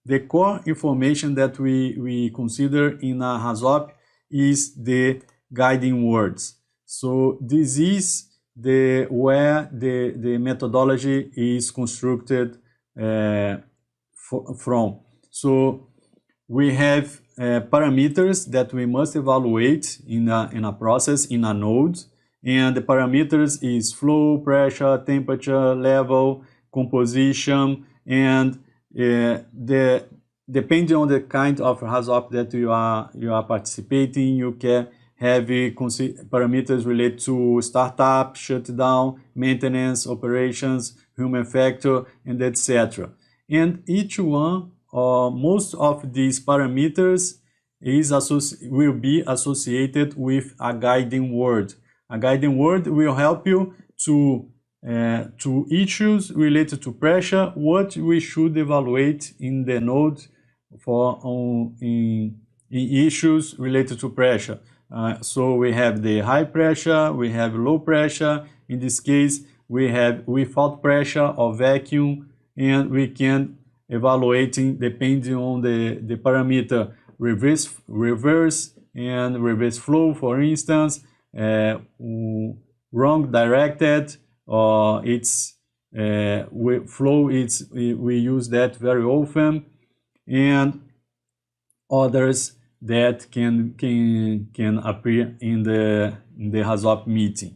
the core information that we consider in a Hazop is the guiding words. So this is where the methodology is constructed from. So we have parameters that we must evaluate in a process, in a node, and the parameters is flow, pressure, temperature, level, composition, and depending on the kind of Hazop that you are participating, you can have parameters related to startup, shutdown, maintenance, operations, human factor, and etc. And each one, or most of these parameters, will be associated with a guiding word. A guiding word will help you to issues related to pressure, what we should evaluate in the node in issues related to pressure. So we have the high pressure, we have low pressure. In this case, we have without pressure or vacuum, and we can evaluating depending on the parameter reverse and reverse flow, for instance, wrong directed, or it's flow. We use that very often, and others that can appear in the Hazop meeting.